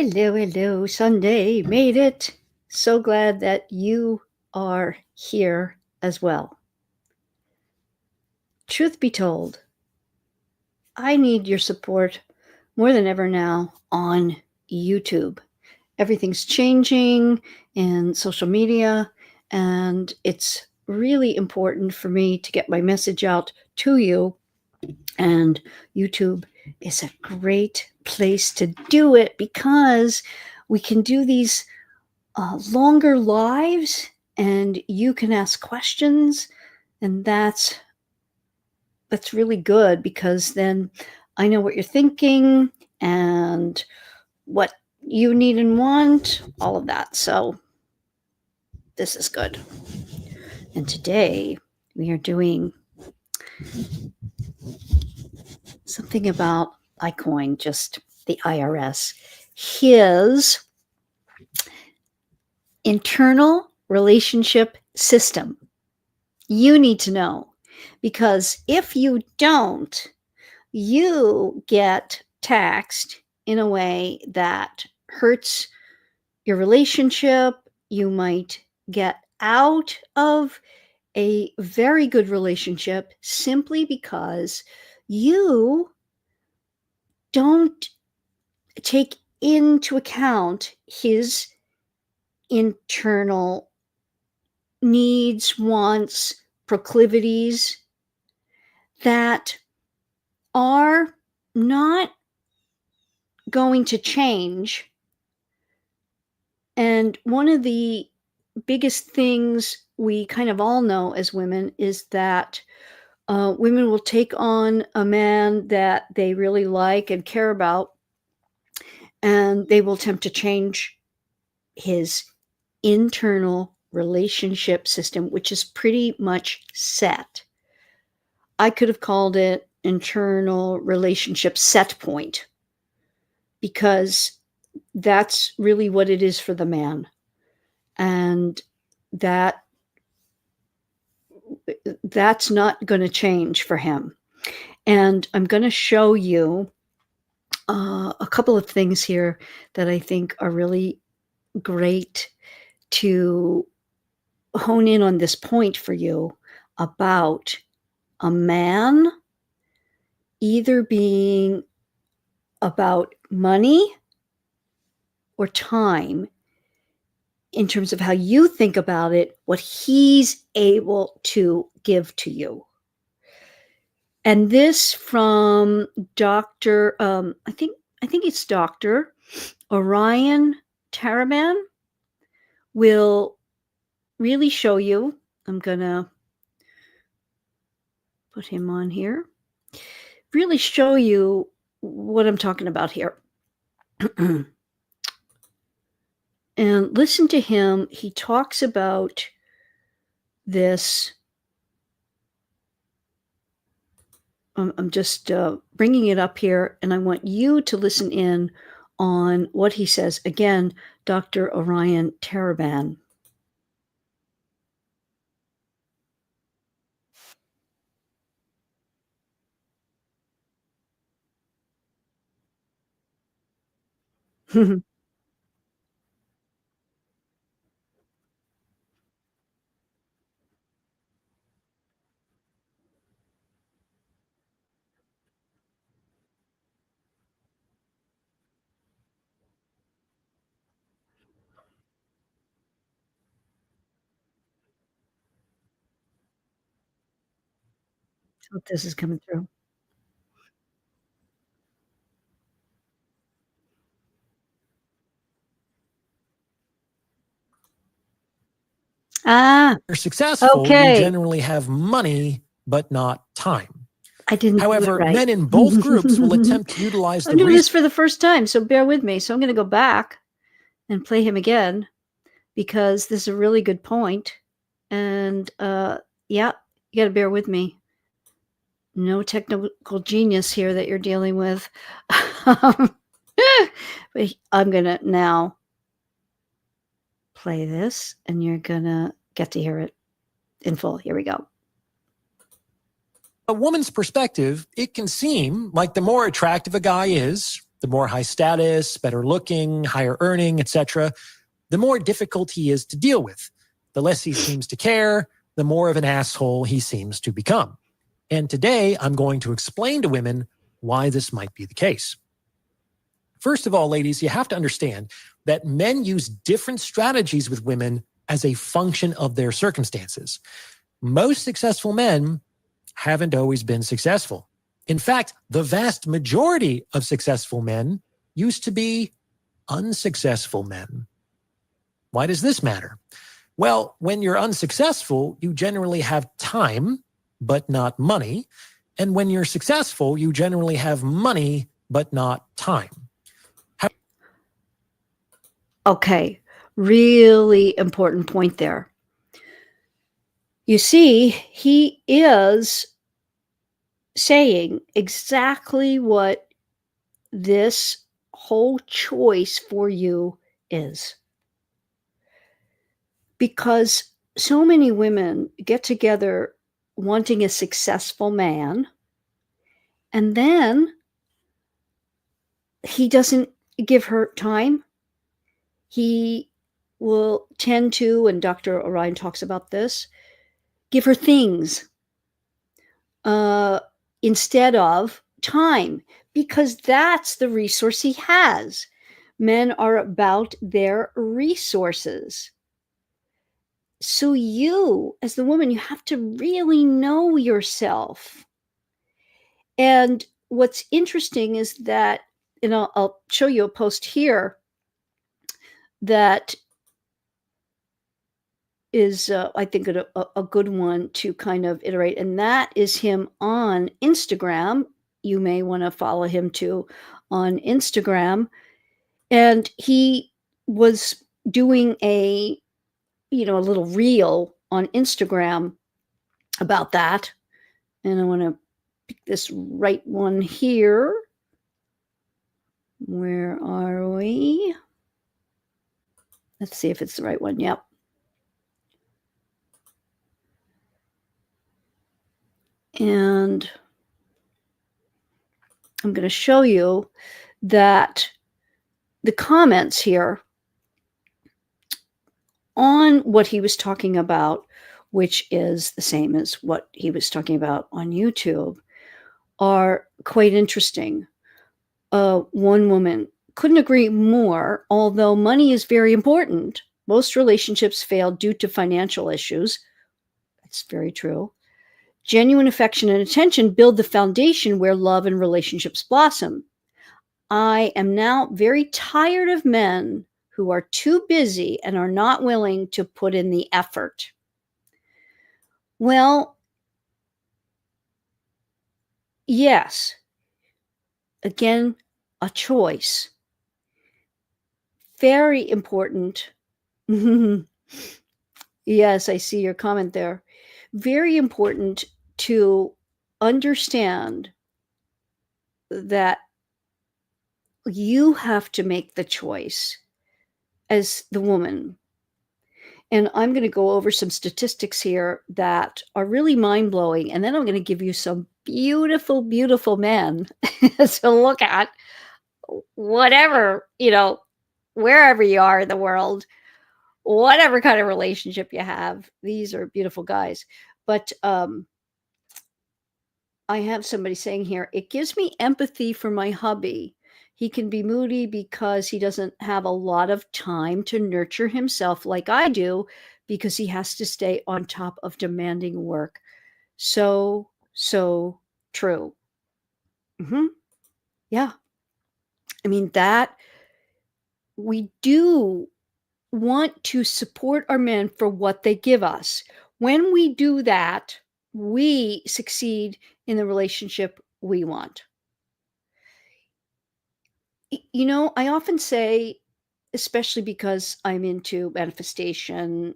Hello, hello, Sunday, made it. So glad that you are here as well. Truth be told, I need your support more than ever now on YouTube. Everything's changing in social media, and it's really important for me to get my message out to you. And YouTube is a great place to do it because we can do these longer lives and you can ask questions, and that's really good because then I know what you're thinking and what you need and want, all of that. So this is good. And today we are doing something about iCoin, just the IRS, his internal relationship system. You need to know, because if you don't, you get taxed in a way that hurts your relationship. You might get out of a very good relationship simply because you don't take into account his internal needs, wants, proclivities that are not going to change. And one of the biggest things we kind of all know as women is that women will take on a man that they really like and care about, and they will attempt to change his internal relationship system, which is pretty much set. I could have called it internal relationship set point, because that's really what it is for the man. And that's not going to change for him. And I'm going to show you a couple of things here that I think are really great to hone in on this point for you about a man either being about money or time in terms of how you think about it, what he's able to give to you. And this from Dr. I think it's Dr. Orion Taraban will really show you. I'm gonna put him on here. Really show you what I'm talking about here. And listen to him. He talks about this. I'm just bringing it up here, and I want you to listen in on what he says. Again, Dr. Orion Taraban. So this is coming through. You're successful, okay. You generally have money, but not time. I didn't However, do it right. men in both groups will attempt to utilize I'm the doing this for the first time, so bear with me. So I'm going to go back and play him again, because this is a really good point. And yeah, you got to bear with me. No technical genius here that you're dealing with. But I'm going to now play this, and you're going to get to hear it in full. Here we go. a woman's perspective, it can seem like the more attractive a guy is, The more high status, better looking, higher earning, etc., the more difficult he is to deal with. The less he seems to care, the more of an asshole he seems to become. And today, I'm going to explain to women why this might be the case. First of all, ladies, you have to understand that men use different strategies with women as a function of their circumstances. Most successful men haven't always been successful. In fact, the vast majority of successful men used to be unsuccessful men. Why does this matter? Well, when you're unsuccessful, you generally have time, but not money. And when you're successful, you generally have money, but not time. Okay, really important point there. You see, he is saying exactly what this whole choice for you is. Because so many women get together wanting a successful man, and then he doesn't give her time. He will tend to, and Dr. Orion talks about this, give her things instead of time, because that's the resource he has. Men are about their resources. So you, as the woman, you have to really know yourself. And what's interesting is that, and I'll show you a post here that is, I think, a good one to kind of iterate, and that is him on Instagram. You may want to follow him too on Instagram. And he was doing a little reel on Instagram about that. And I want to pick this right one here. Where are we? Let's see if it's the right one. Yep. And I'm going to show you that the comments here on what he was talking about, which is the same as what he was talking about on YouTube, are quite interesting. One woman: couldn't agree more. Although money is very important, most relationships fail due to financial issues. That's very true. Genuine affection and attention build the foundation where love and relationships blossom. I am now very tired of men who are too busy and are not willing to put in the effort. Well, yes. Again, a choice. Very important. Yes, I see your comment there. Very important to understand that you have to make the choice as the woman. And I'm going to go over some statistics here that are really mind-blowing. And then I'm going to give you some beautiful, beautiful men to look at, whatever, wherever you are in the world, whatever kind of relationship you have. These are beautiful guys. But I have somebody saying here, it gives me empathy for my hubby. He can be moody because he doesn't have a lot of time to nurture himself like I do, because he has to stay on top of demanding work. So true. Yeah. I mean, that we do want to support our men for what they give us. When we do that, we succeed in the relationship we want. I often say, especially because I'm into manifestation,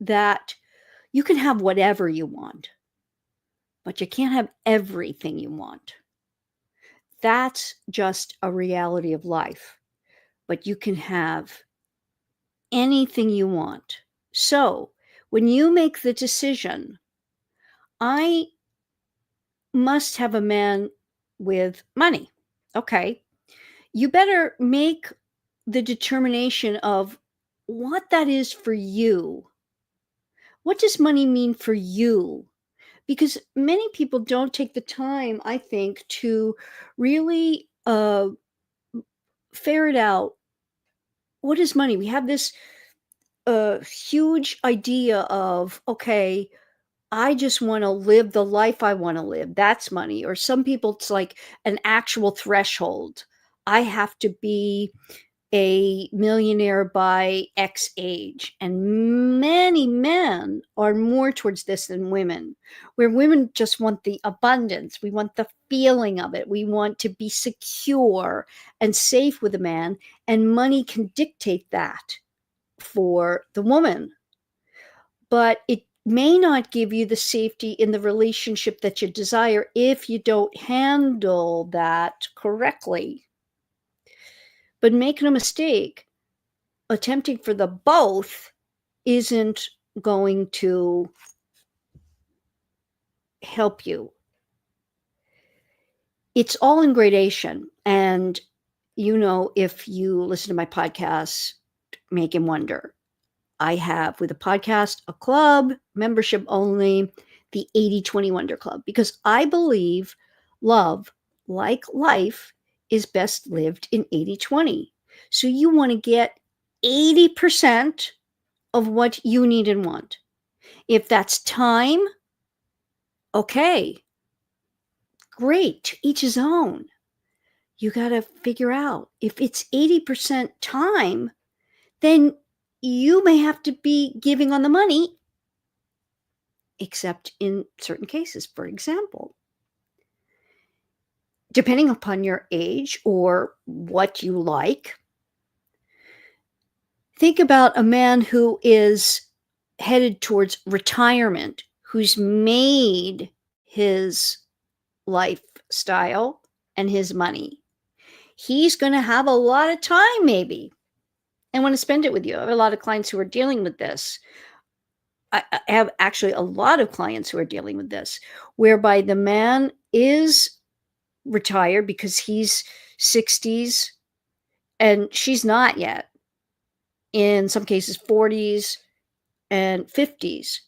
that you can have whatever you want, but you can't have everything you want. That's just a reality of life. But you can have anything you want. So when you make the decision, I must have a man with money. Okay. you better make the determination of what that is for you. What does money mean for you? Because many people don't take the time, I think, to really ferret out what is money. We have this huge idea of, okay, I just want to live the life I want to live. That's money. Or some people, it's like an actual threshold. I have to be a millionaire by X age. And many men are more towards this than women, where women just want the abundance. We want the feeling of it. We want to be secure and safe with a man, and money can dictate that for the woman. But it may not give you the safety in the relationship that you desire if you don't handle that correctly. But make no mistake, attempting for the both isn't going to help you. It's all in gradation. And, if you listen to my podcast, Make Him Wonder, I have with a podcast, a club, membership only, the 80/20 Wonder Club, because I believe love, like life, is best lived in 80/20. So you want to get 80% of what you need and want. If that's time, okay, great, to each his own. You got to figure out if it's 80% time, then you may have to be giving on the money, except in certain cases. For example, depending upon your age or what you like, think about a man who is headed towards retirement, who's made his lifestyle and his money. He's going to have a lot of time, maybe, and want to spend it with you. I have a lot of clients who are dealing with this. I have actually a lot of clients who are dealing with this, whereby the man is retired because he's 60s and she's not yet. In some cases, 40s and 50s.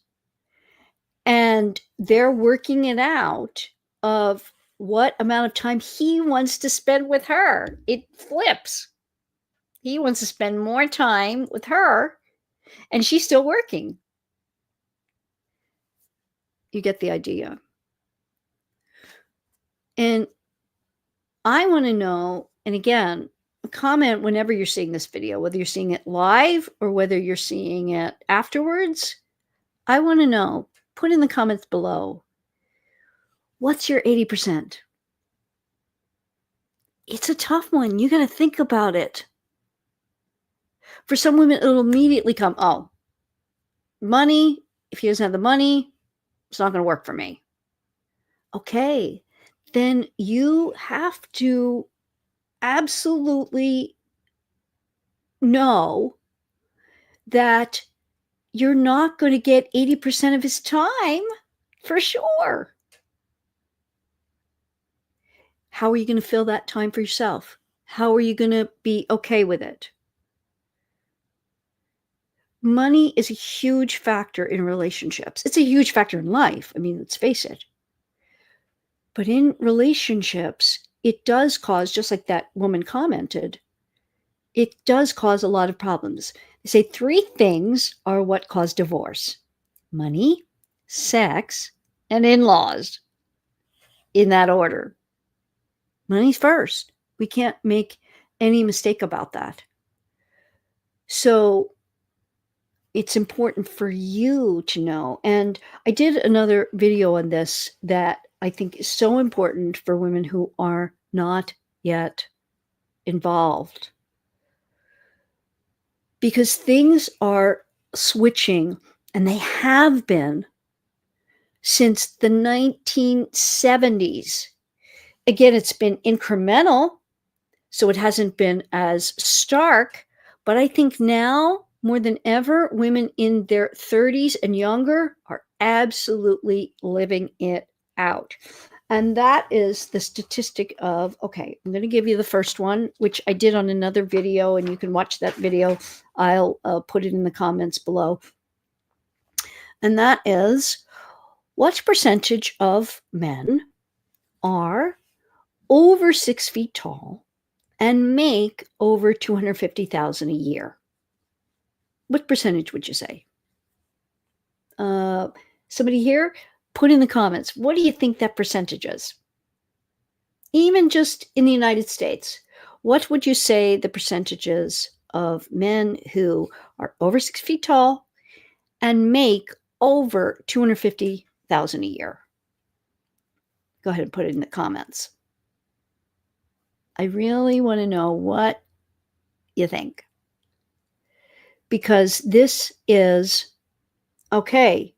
And they're working it out of what amount of time he wants to spend with her. It flips. He wants to spend more time with her, and she's still working. You get the idea. And I want to know, and again, comment whenever you're seeing this video, whether you're seeing it live or whether you're seeing it afterwards. I want to know. Put in the comments below. What's your 80%? It's a tough one. You got to think about it. For some women, it'll immediately come, oh, money. If he doesn't have the money, it's not going to work for me. Okay. Then you have to absolutely know that you're not going to get 80% of his time for sure. How are you going to fill that time for yourself? How are you going to be okay with it? Money is a huge factor in relationships. It's a huge factor in life. I mean, let's face it. But in relationships, it does cause, just like that woman commented, it does cause a lot of problems. They say 3 things are what cause divorce: money, sex, and in-laws, in that order. Money's first. We can't make any mistake about that. So it's important for you to know. And I did another video on this that I think is so important for women who are not yet involved. Because things are switching, and they have been since the 1970s. Again, it's been incremental, so it hasn't been as stark, but I think now, more than ever, women in their 30s and younger are absolutely living it out. And that is the statistic of, okay, I'm going to give you the first one, which I did on another video, and you can watch that video. I'll put it in the comments below. And that is, what percentage of men are over 6 feet tall and make over 250,000 a year? What percentage would you say? Somebody here, put in the comments, what do you think that percentage is? Even just in the United States, what would you say the percentages of men who are over 6 feet tall and make over 250,000 a year? Go ahead and put it in the comments. I really want to know what you think. Because this is, okay,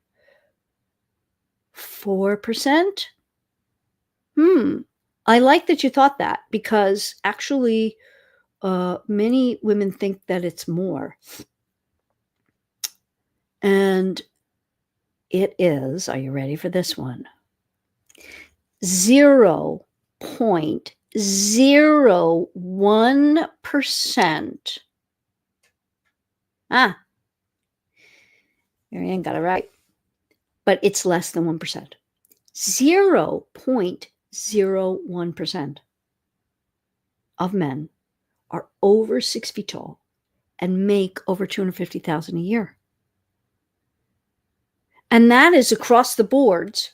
4%? I like that you thought that, because actually many women think that it's more. And it is, are you ready for this one? 0.01%. Marianne got it right. But it's less than 1%. 0.01% of men are over 6 feet tall and make over 250,000 a year. And that is across the boards.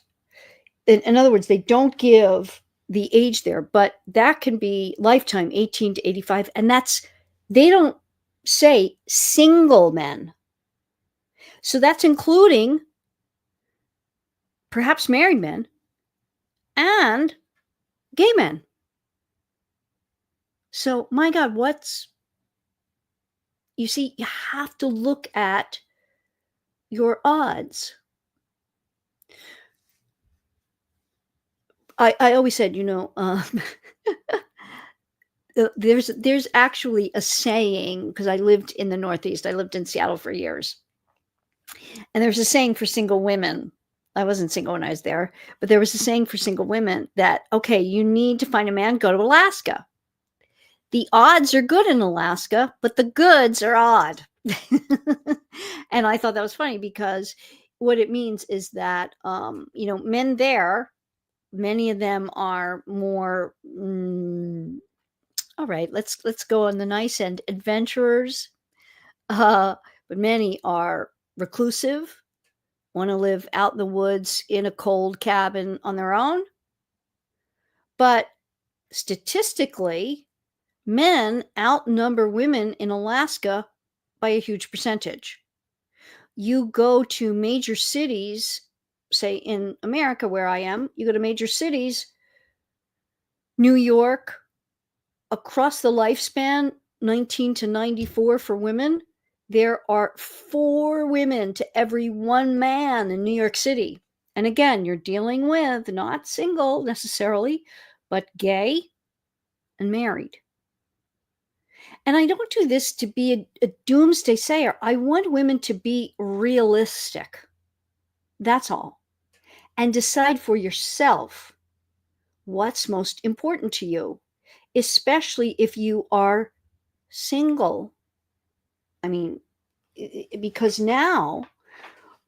In other words, they don't give the age there, but that can be lifetime, 18 to 85. And they don't say single men. So that's including perhaps married men and gay men. So, my God, you see, you have to look at your odds. I always said, there's actually a saying, because I lived in the Northeast. I lived in Seattle for years. And there's a saying for single women. I wasn't single when I was there, but there was a saying for single women that, okay, you need to find a man, go to Alaska. The odds are good in Alaska, but the goods are odd. And I thought that was funny, because what it means is that, men there, many of them are more, all right, let's go on the nice end, adventurers, but many are reclusive, want to live out in the woods in a cold cabin on their own. But statistically, men outnumber women in Alaska by a huge percentage. You go to major cities, say in America where I am, you go to major cities, New York, across the lifespan, 19 to 94 for women, there are 4 women to every 1 man in New York City. And again, you're dealing with not single necessarily, but gay and married. And I don't do this to be a doomsday sayer. I want women to be realistic. That's all. And decide for yourself what's most important to you, especially if you are single. I mean, because now,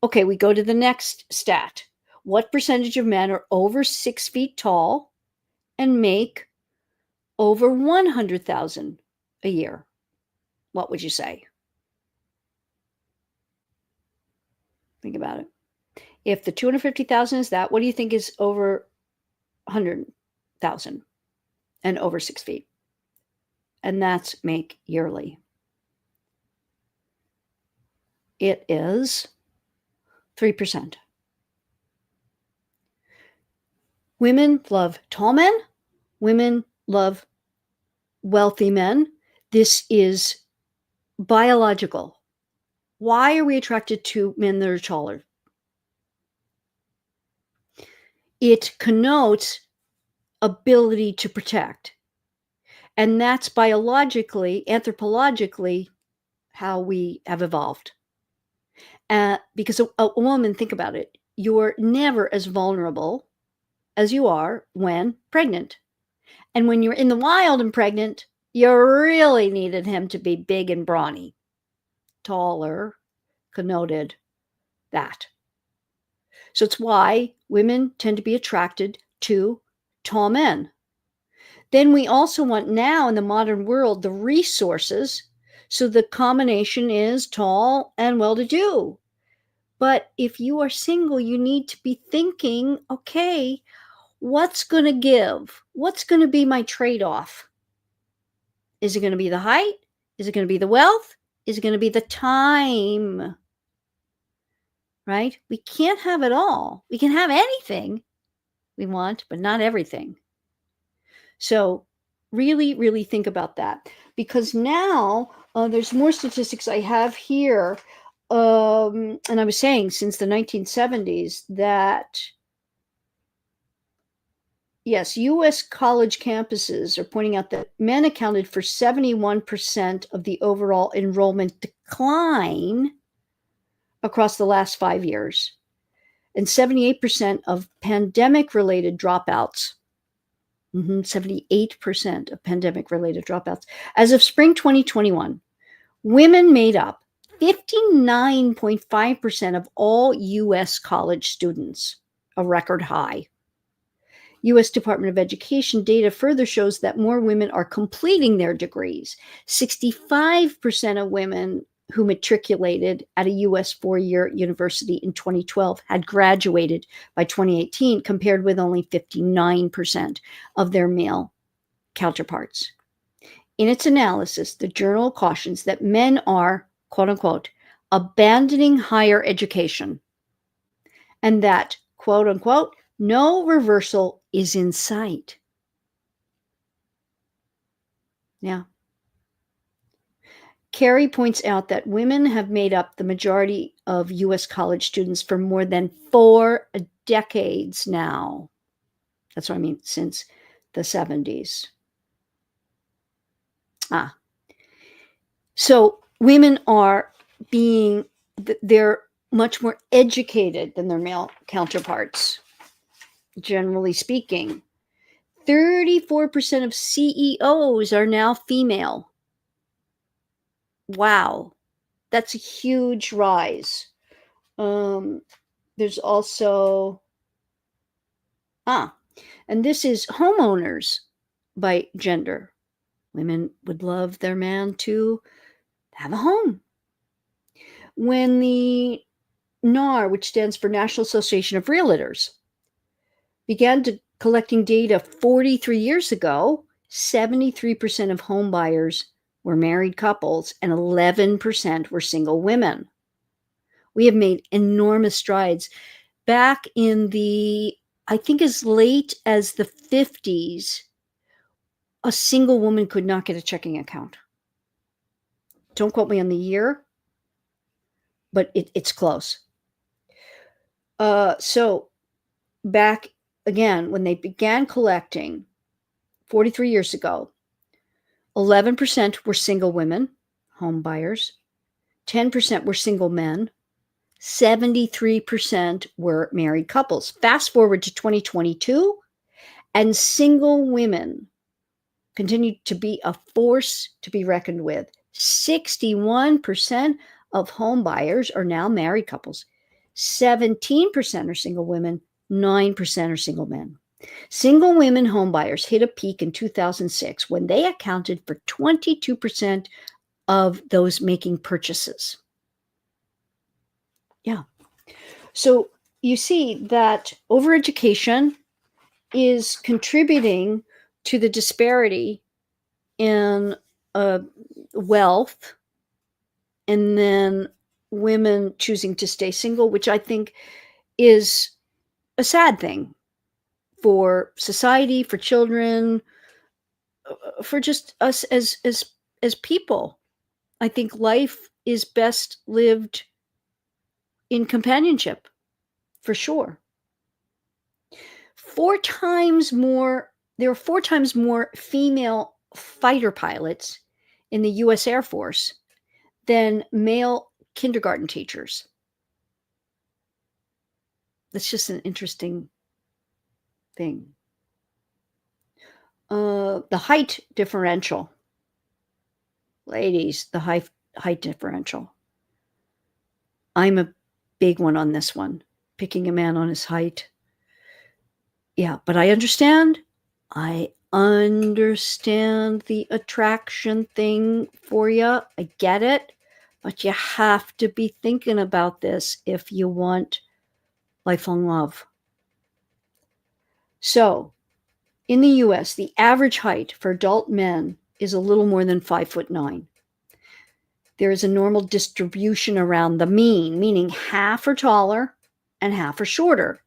okay, we go to the next stat. What percentage of men are over 6 feet tall and make over 100,000 a year? What would you say? Think about it. If the 250,000 is that, what do you think is over 100,000 and over 6 feet? And that's make yearly. It is 3%. Women love tall men. Women love wealthy men. This is biological. Why are we attracted to men that are taller? It connotes ability to protect. And that's biologically, anthropologically, how we have evolved. Because a woman, think about it, you're never as vulnerable as you are when pregnant. And when you're in the wild and pregnant, you really needed him to be big and brawny. Taller connoted that. So it's why women tend to be attracted to tall men. Then we also want now in the modern world the resources. So the combination is tall and well to do. But if you are single, you need to be thinking, okay, what's going to give? What's going to be my trade off? Is it going to be the height? Is it going to be the wealth? Is it going to be the time? Right? We can't have it all. We can have anything we want, but not everything. So really, really think about that, because now there's more statistics I have here. And I was saying since the 1970s that, yes, U.S. college campuses are pointing out that men accounted for 71% of the overall enrollment decline across the last 5 years, and 78% of pandemic-related dropouts. 78% of pandemic-related dropouts. As of spring 2021, women made up 59.5% of all U.S. college students, a record high. U.S. Department of Education data further shows that more women are completing their degrees. 65% of women who matriculated at a U.S. four-year university in 2012 had graduated by 2018, compared with only 59% of their male counterparts. In its analysis, the journal cautions that men are, quote unquote, abandoning higher education, and that, quote unquote, no reversal is in sight. Yeah. Carey points out that women have made up the majority of U.S. college students for more than 4 decades now. That's what I mean, since the 70s. So women are they're much more educated than their male counterparts, generally speaking. 34% of CEOs are now female. Wow, that's a huge rise. There's also, and this is homeowners by gender. Women would love their man to have a home. When the NAR, which stands for National Association of Realtors, began collecting data 43 years ago, 73% of home buyers were married couples and 11% were single women. We have made enormous strides. Back in I think as late as the 50s, a single woman could not get a checking account. Don't quote me on the year, but it's close. So back again, when they began collecting 43 years ago, 11% were single women, home buyers, 10% were single men, 73% were married couples. Fast forward to 2022, and single women continue to be a force to be reckoned with. 61% of home buyers are now married couples. 17% are single women, 9% are single men. Single women home buyers hit a peak in 2006 when they accounted for 22% of those making purchases. Yeah. So you see that overeducation is contributing to the disparity in wealth, and then women choosing to stay single, which I think is a sad thing for society, for children, for just us as people. I think life is best lived in companionship, for sure. There are 4 times more female fighter pilots in the U.S. Air Force than male kindergarten teachers. That's just an interesting thing. The height differential. Ladies, the height differential. I'm a big one on this one, picking a man on his height. Yeah, but I understand. I understand the attraction thing for you. I get it. But you have to be thinking about this if you want lifelong love. So, in the US, the average height for adult men is a little more than 5'9". There is a normal distribution around the mean, meaning half are taller and half are shorter.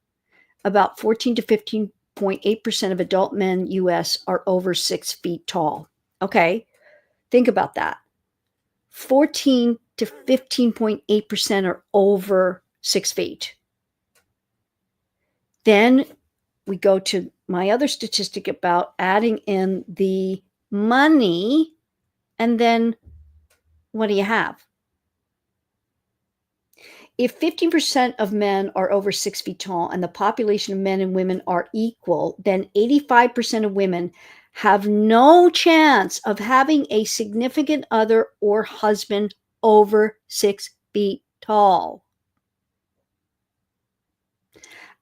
About 14 to 15.8% of adult men US are over 6 feet tall. Okay, think about that. 14 to 15.8% are over 6 feet. Then we go to my other statistic about adding in the money, and then what do you have? If 15% of men are over 6 feet tall and the population of men and women are equal, then 85% of women have no chance of having a significant other or husband over 6 feet tall.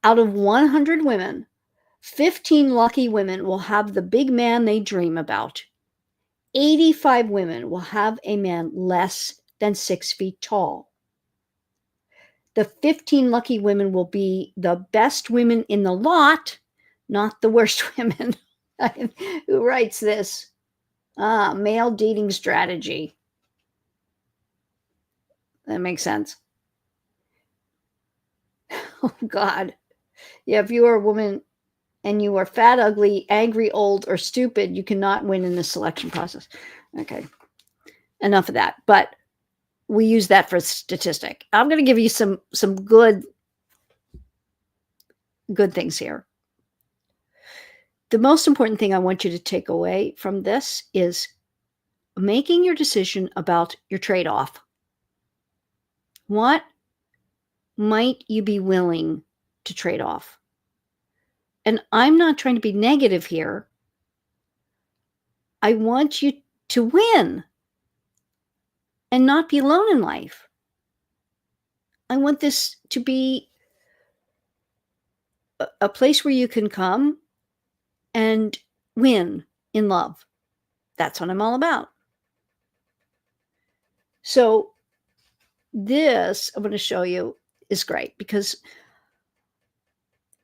Out of 100 women, 15 lucky women will have the big man they dream about. 85 women will have a man less than 6 feet tall. The 15 lucky women will be the best women in the lot, not the worst women. Who writes this? Male dating strategy. That makes sense. Oh, God. Yeah, if you are a woman and you are fat, ugly, angry, old, or stupid, you cannot win in the selection process. Okay. Enough of that. But we use that for a statistic. I'm going to give you some good things here. The most important thing I want you to take away from this is making your decision about your trade-off. What might you be willing to trade off? And I'm not trying to be negative here. I want you to win and not be alone in life. I want this to be a place where you can come and win in love. That's what I'm all about. So this I'm going to show you is great because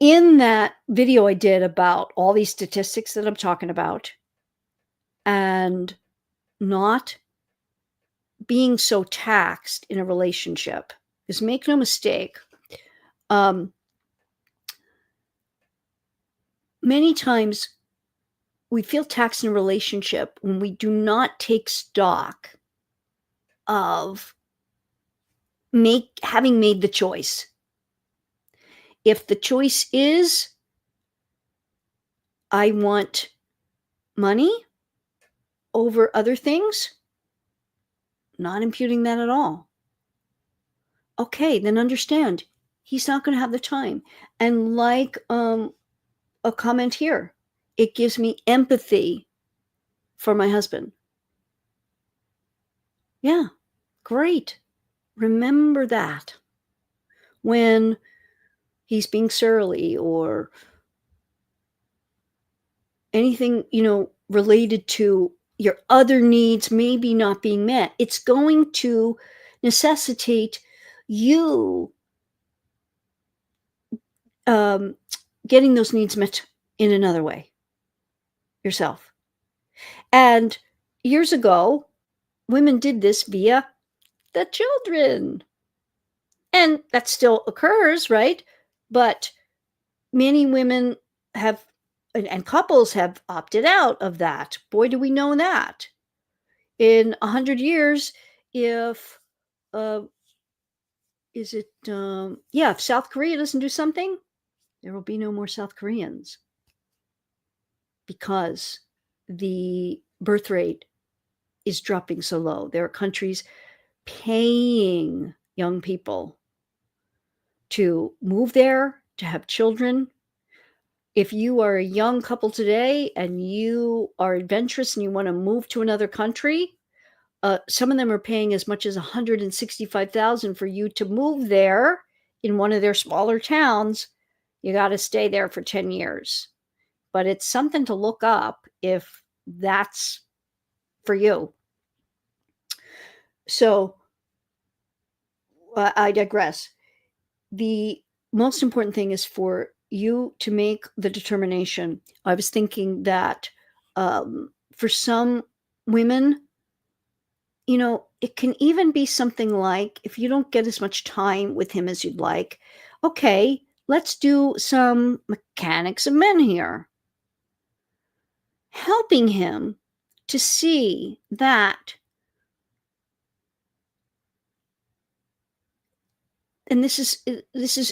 in that video I did about all these statistics that I'm talking about and not being so taxed in a relationship, is make no mistake, many times we feel taxed in a relationship when we do not take stock of having made the choice. If the choice is, I want money over other things, not imputing that at all. Okay, then understand he's not going to have the time. And like a comment here, it gives me empathy for my husband. Yeah, great. Remember that when he's being surly or anything, related to your other needs maybe not being met, it's going to necessitate you getting those needs met in another way yourself. And years ago, women did this via the children. And that still occurs, right? But many women have, and couples have opted out of that. Boy, do we know that. In 100 years, if if South Korea doesn't do something, there will be no more South Koreans because the birth rate is dropping so low. There are countries paying young people to move there, to have children. If you are a young couple today and you are adventurous and you want to move to another country, some of them are paying as much as 165,000 for you to move there in one of their smaller towns. You got to stay there for 10 years. But it's something to look up if that's for you. So I digress. The most important thing is for you to make the determination. I was thinking that for some women, it can even be something like, if you don't get as much time with him as you'd like, okay, let's do some mechanics of men here. Helping him to see that, and this is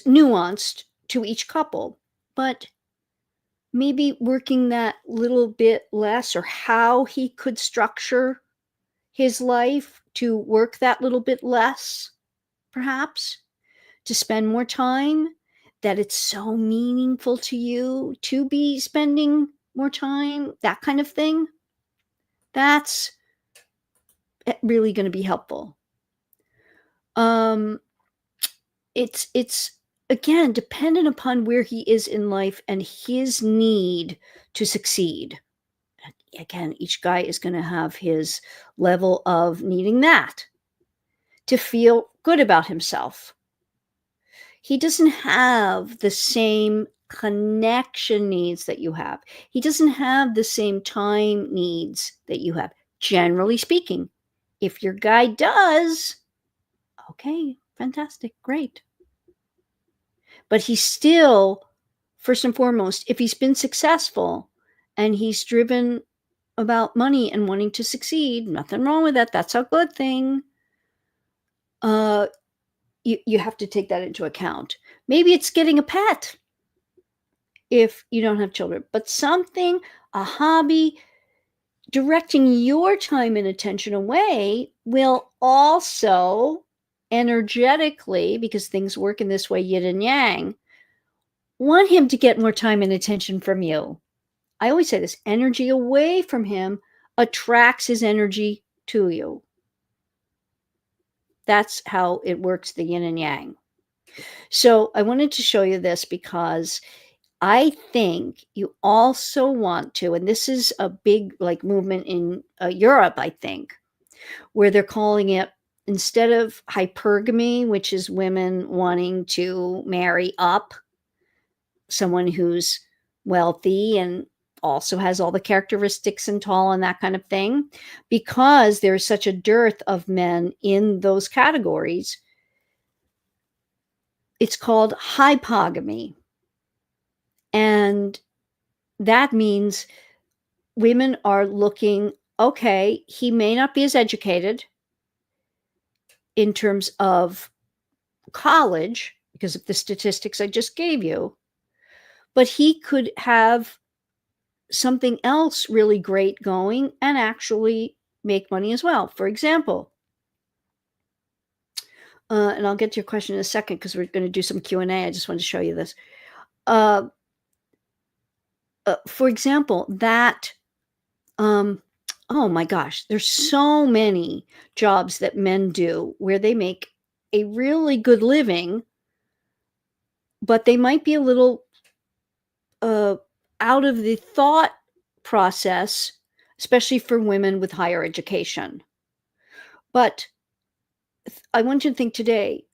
nuanced to each couple, but maybe working that little bit less, or how he could structure his life to work that little bit less, perhaps, to spend more time, that it's so meaningful to you to be spending more time, that kind of thing. That's really going to be helpful. It's again dependent upon where he is in life and his need to succeed. Again, each guy is going to have his level of needing that to feel good about himself. He doesn't have the same connection needs that you have. He doesn't have the same time needs that you have, generally speaking. If your guy does, okay, fantastic, great. But he's still, first and foremost, if he's been successful and he's driven about money and wanting to succeed, nothing wrong with that. That's a good thing. You have to take that into account. Maybe it's getting a pet if you don't have children, but something, a hobby, directing your time and attention away will also energetically, because things work in this way, yin and yang, want him to get more time and attention from you. I always say this, energy away from him attracts his energy to you. That's how it works, the yin and yang. So I wanted to show you this because I think you also want to, and this is a big movement in Europe, I think, where they're calling it, instead of hypergamy, which is women wanting to marry up someone who's wealthy and also has all the characteristics and tall and that kind of thing, because there's such a dearth of men in those categories, it's called hypogamy. And that means women are looking, okay, he may not be as educated in terms of college because of the statistics I just gave you, but he could have something else really great going and actually make money as well. For example, and I'll get to your question in a second because we're going to do some Q&A. I just wanted to show you this. For example, that, oh my gosh, there's so many jobs that men do where they make a really good living, but they might be a little out of the thought process, especially for women with higher education. But I want you to think today,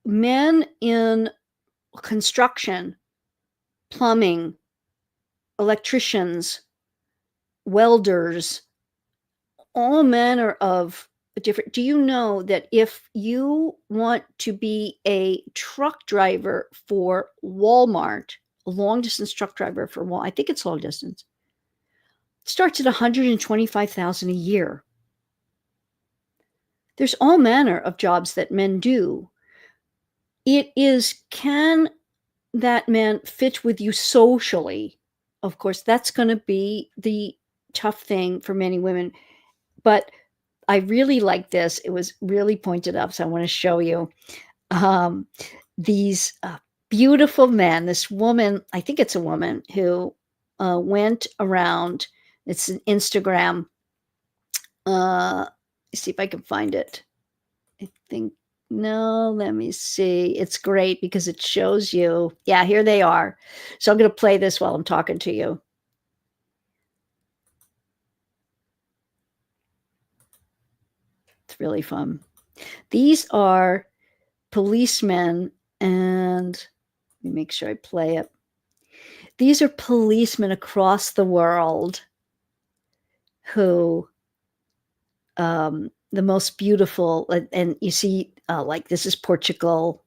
men in construction, plumbing, electricians, welders, all manner of different. Do you know that if you want to be a truck driver for Walmart, a long distance truck driver for Walmart, I think it's long distance, starts at 125,000 a year. There's all manner of jobs that men do. It is, can that man fit with you socially? Of course, that's going to be the tough thing for many women. But I really like this. It was really pointed up, so I want to show you these beautiful men. This woman, I think it's a woman, who went around. It's an Instagram. Let's see if I can find it. I think, no, let me see. It's great because it shows you. Yeah, here they are. So I'm going to play this while I'm talking to you. It's really fun. These are policemen, and let me make sure I play it. These are policemen across the world who, the most beautiful, and you see, like this is Portugal.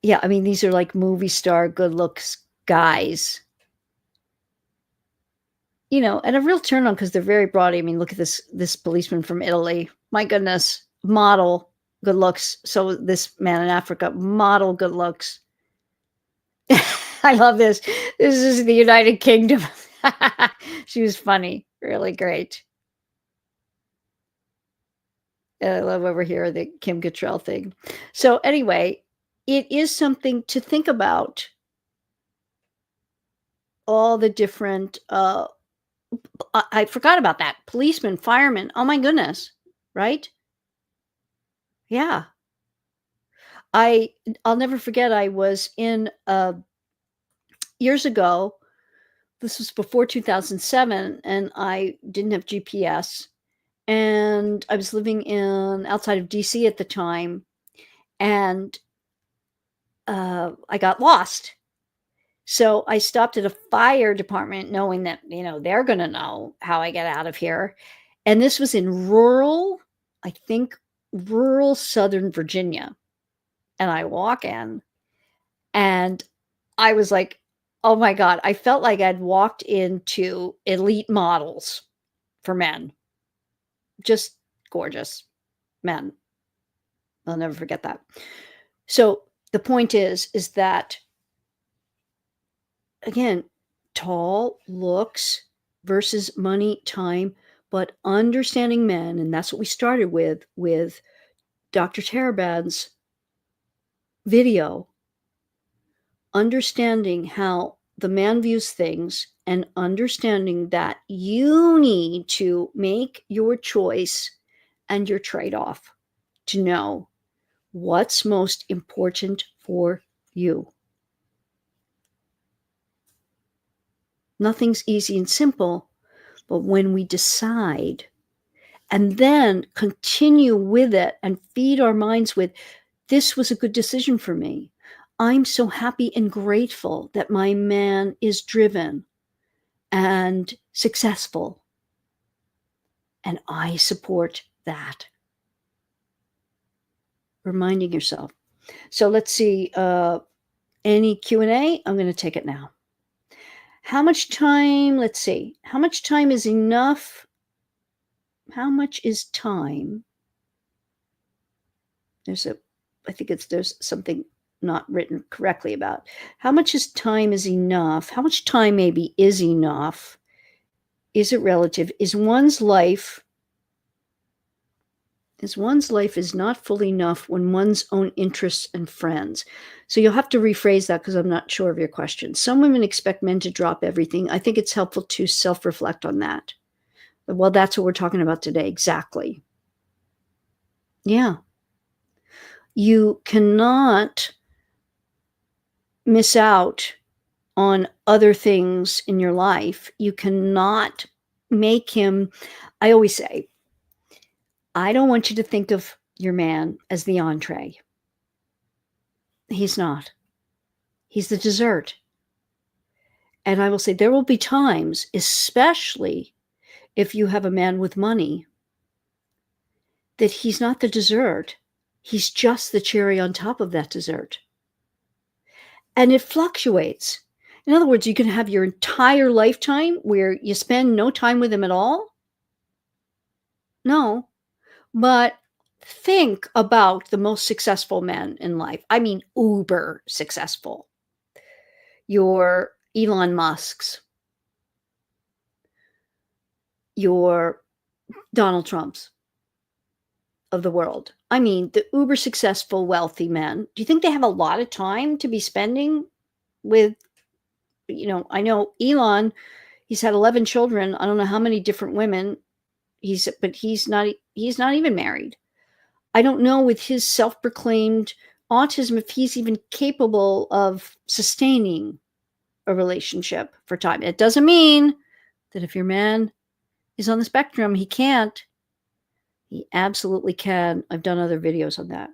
Yeah, I mean, these are like movie star good looks guys, and a real turn on because they're very broad. I mean, look at this policeman from Italy. My goodness, model good looks. So this man in Africa, model good looks. I love this. This is the United Kingdom. She was funny, really great. And I love over here the Kim Cattrall thing. So anyway, it is something to think about. All the different. I forgot about that. Policemen, firemen. Oh my goodness, right? Yeah. I'll never forget. I was in years ago. This was before 2007, and I didn't have GPS, and I was living in outside of DC at the time, and I got lost. So I stopped at a fire department knowing that, they're going to know how I get out of here. And this was in I think, rural Southern Virginia. And I walk in and I was like, oh my God, I felt like I'd walked into Elite Models for men. Just gorgeous men. I'll never forget that. So the point is that, again, tall looks versus money, time, but understanding men, and that's what we started with Dr. Tarabad's video, understanding how the man views things and understanding that you need to make your choice and your trade-off to know what's most important for you. Nothing's easy and simple, but when we decide and then continue with it and feed our minds with, this was a good decision for me. I'm so happy and grateful that my man is driven and successful. And I support that. Reminding yourself. So let's see, any Q&A? I'm going to take it now. How much time? Let's see. How much time is enough? How much is time? I think there's something not written correctly about how much time is enough. How much time maybe is enough? Is it relative? Is one's life is not fully enough when one's own interests and friends. So you'll have to rephrase that because I'm not sure of your question. Some women expect men to drop everything. I think it's helpful to self-reflect on that. Well, that's what we're talking about today. Exactly. Yeah. You cannot miss out on other things in your life. You cannot make him. I always say, I don't want you to think of your man as the entree. He's not. He's the dessert. And I will say there will be times, especially if you have a man with money, that he's not the dessert. He's just the cherry on top of that dessert. And it fluctuates. In other words, you can have your entire lifetime where you spend no time with him at all. No, but think about the most successful men in life. I mean, uber successful. Your Elon Musks, your Donald Trumps of the world. I mean, the uber successful, wealthy men, do you think they have a lot of time to be spending with, I know Elon, he's had 11 children. I don't know how many different women but he's not even married. I don't know with his self-proclaimed autism if he's even capable of sustaining a relationship for time. It doesn't mean that if your man is on the spectrum, he can't. He absolutely can. I've done other videos on that.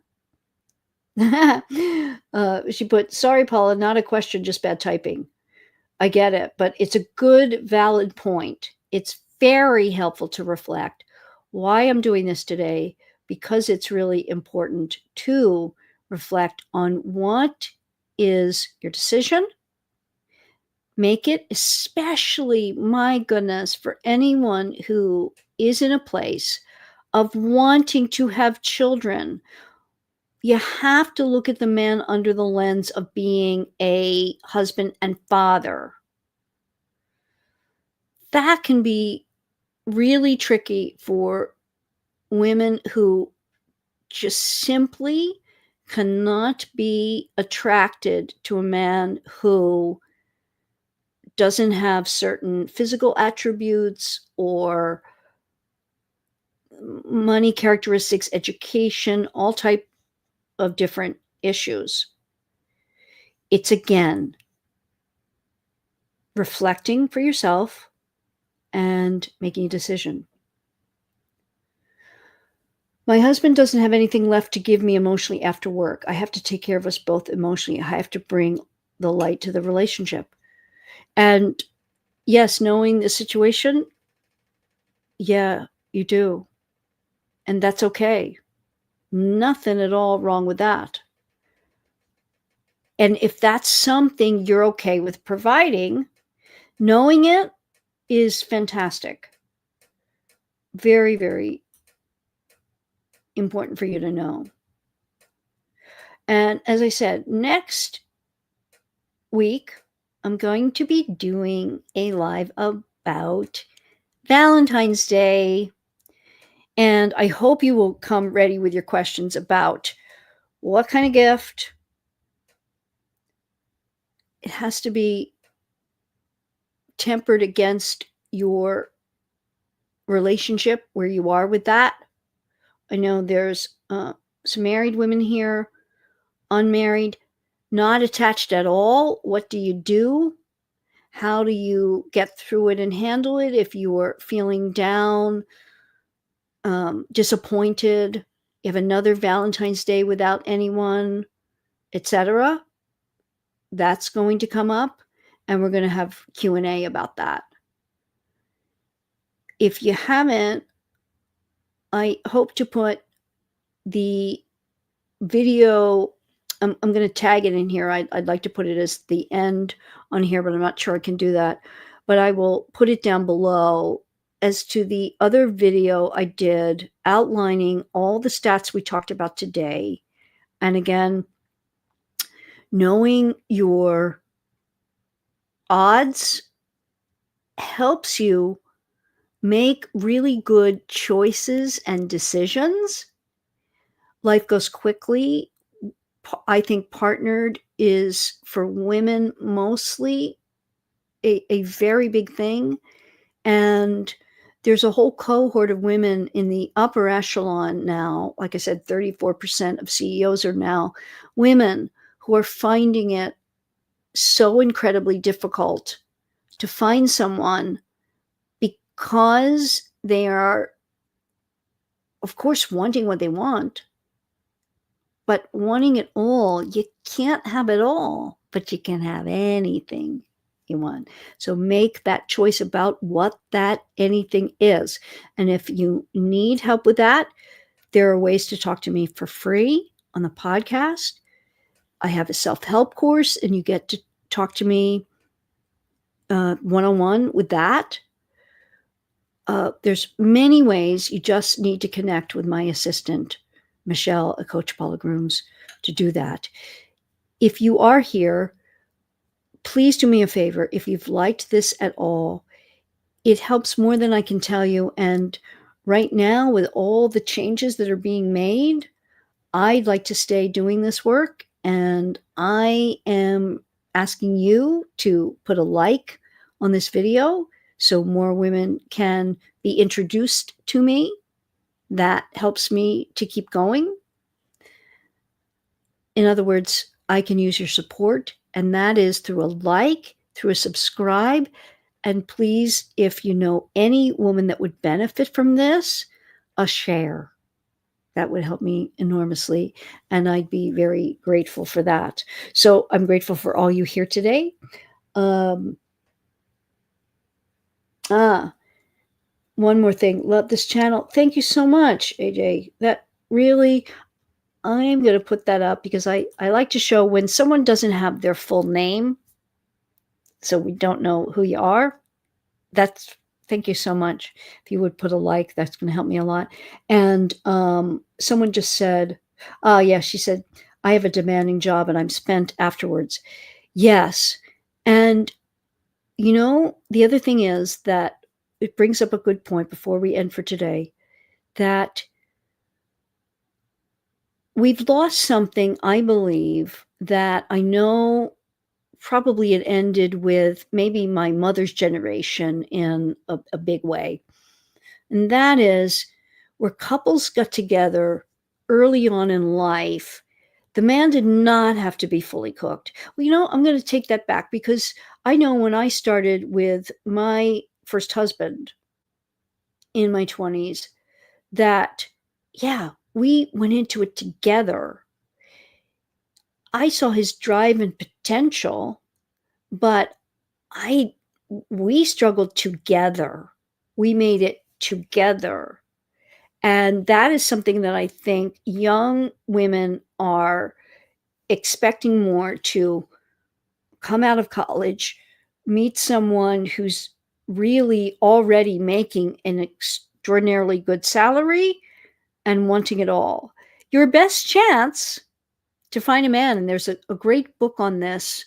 She put, sorry, Paula, not a question, just bad typing. I get it, but it's a good, valid point. It's very helpful to reflect why I'm doing this today, because it's really important to reflect on what is your decision. Make it, especially, my goodness, for anyone who is in a place of wanting to have children. You have to look at the man under the lens of being a husband and father. That can be really tricky for women who just simply cannot be attracted to a man who doesn't have certain physical attributes or money characteristics, education, all type of different issues. It's, again, reflecting for yourself and making a decision. My husband doesn't have anything left to give me emotionally after work. I have to take care of us both emotionally. I have to bring the light to the relationship. And yes, knowing the situation, yeah, you do. And that's okay. Nothing at all wrong with that. And if that's something you're okay with providing, knowing it is fantastic. Very, very important for you to know. And as I said, next week, I'm going to be doing a live about Valentine's Day. And I hope you will come ready with your questions about what kind of gift. It has to be tempered against your relationship, where you are with that. I know there's some married women here, unmarried, not attached at all. What do you do? How do you get through it and handle it if you are feeling down, disappointed, you have another Valentine's Day without anyone, etc.? That's going to come up, and we're going to have Q&A about that. If you haven't, I hope to put the video, I'm going to tag it in here. I'd like to put it as the end on here, but I'm not sure I can do that. But I will put it down below as to the other video I did outlining all the stats we talked about today. And again, knowing your odds helps you make really good choices and decisions. Life goes quickly. I think partnered is, for women mostly, a very big thing. And there's a whole cohort of women in the upper echelon now. Like I said, 34% of CEOs are now women, who are finding it so incredibly difficult to find someone, because they are, of course, wanting what they want, but wanting it all. You can't have it all, but you can have anything you want. So make that choice about what that anything is. And if you need help with that, there are ways to talk to me for free on the podcast. I have a self-help course, and you get to talk to me one-on-one with that. There's many ways. You just need to connect with my assistant, Michelle, at Coach Paula Grooms, to do that. If you are here, please do me a favor. If you've liked this at all, it helps more than I can tell you. And right now, with all the changes that are being made, I'd like to stay doing this work, and I am asking you to put a like on this video so more women can be introduced to me. That helps me to keep going. In other words, I can use your support, and that is through a like, through a subscribe. And please, if you know any woman that would benefit from this, a share. That would help me enormously, and I'd be very grateful for that. So I'm grateful for all you here today. Um, ah, one more thing. Love this channel. Thank you so much, AJ. That really, I'm going to put that up because I like to show when someone doesn't have their full name, so we don't know who you are. That's Thank you so much. If you would put a like, that's going to help me a lot. And someone just said, oh yeah, she said, I have a demanding job and I'm spent afterwards. Yes. And you know, the other thing is that it brings up a good point before we end for today, that we've lost something, I believe, that I know probably it ended with maybe my mother's generation in a big way. And that is where couples got together early on in life. The man did not have to be fully cooked. Well, you know, I'm going to take that back because I know when I started with my first husband in my 20s that, yeah, we went into it together. I saw his drive and potential, but I we struggled together. We made it together. And that is something that I think young women are expecting more, to come out of college, meet someone who's really already making an extraordinarily good salary and wanting it all. Your best chance to find a man, and there's a great book on this,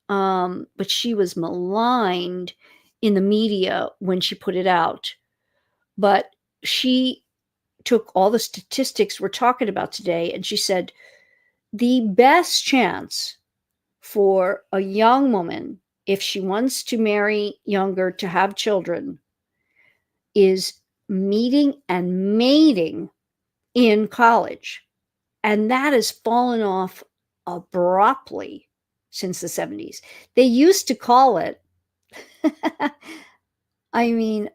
but she was maligned in the media when she put it out. But she took all the statistics we're talking about today and she said the best chance for a young woman, if she wants to marry younger to have children, is meeting and mating in college. And that has fallen off abruptly since the 70s. They used to call it, I mean,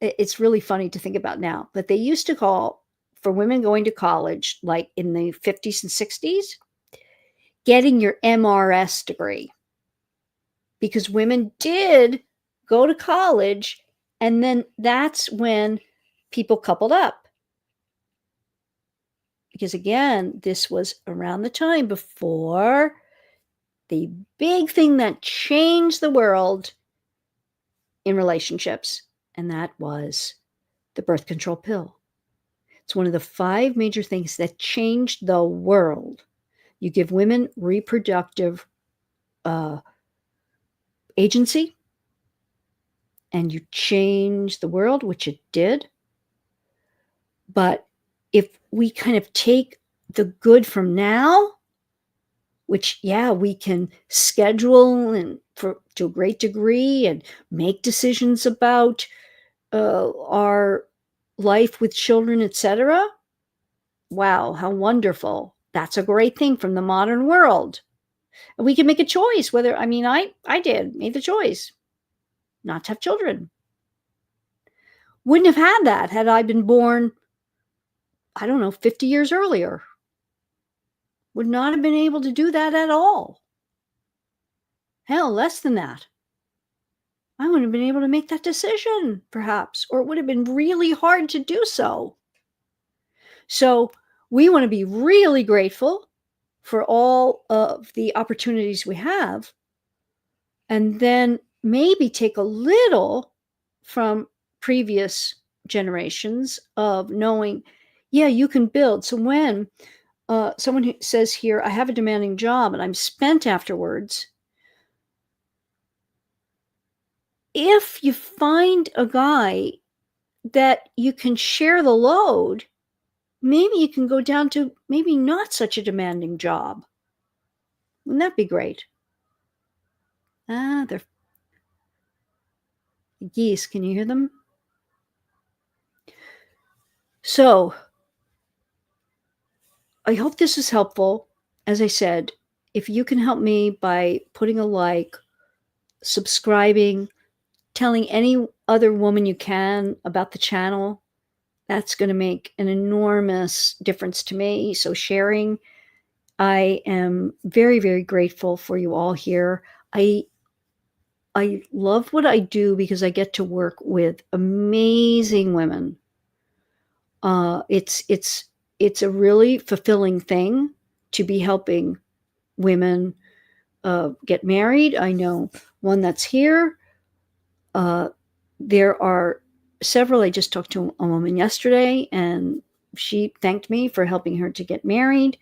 it's really funny to think about now, but they used to call for women going to college, like in the 50s and 60s, getting your MRS degree, because women did go to college, and then that's when people coupled up. Because again, this was around the time before the big thing that changed the world in relationships, and that was the birth control pill. It's one of the 5 major things that changed the world. You give women reproductive agency, and you change the world, which it did. But if we kind of take the good from now, which, yeah, we can schedule and to a great degree and make decisions about our life with children, etc. Wow, how wonderful. That's a great thing from the modern world. And we can make a choice whether, I mean, I made the choice not to have children. Wouldn't have had that had I been born, I don't know, 50 years earlier. Would not have been able to do that at all. Hell, less than that. I wouldn't have been able to make that decision, perhaps, or it would have been really hard to do so. So we want to be really grateful for all of the opportunities we have, and then maybe take a little from previous generations of knowing, yeah, you can build. So when someone who says here, I have a demanding job and I'm spent afterwards, if you find a guy that you can share the load, maybe you can go down to maybe not such a demanding job. Wouldn't that be great? Ah, they're geese. Can you hear them? So I hope this is helpful. As I said, if you can help me by putting a like, subscribing, telling any other woman you can about the channel, that's going to make an enormous difference to me. So sharing, I am very, very grateful for you all here. I love what I do because I get to work with amazing women. It's a really fulfilling thing to be helping women get married. I know one that's here. There are several. I just talked to a woman yesterday, and she thanked me for helping her to get married.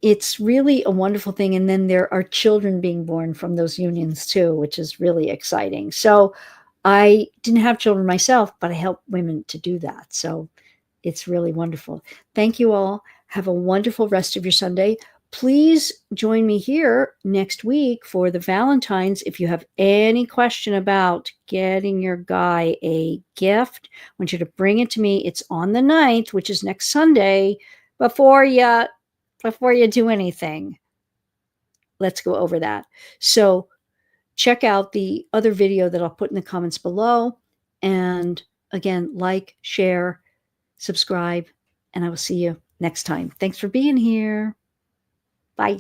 It's really a wonderful thing. And then there are children being born from those unions too, which is really exciting. So I didn't have children myself, but I help women to do that. So it's really wonderful. Thank you all. Have a wonderful rest of your Sunday. Please join me here next week for the Valentine's. If you have any question about getting your guy a gift, I want you to bring it to me. It's on the 9th, which is next Sunday, before you do anything. Let's go over that. So check out the other video that I'll put in the comments below. And again, like, share, subscribe, and I will see you next time. Thanks for being here. Bye.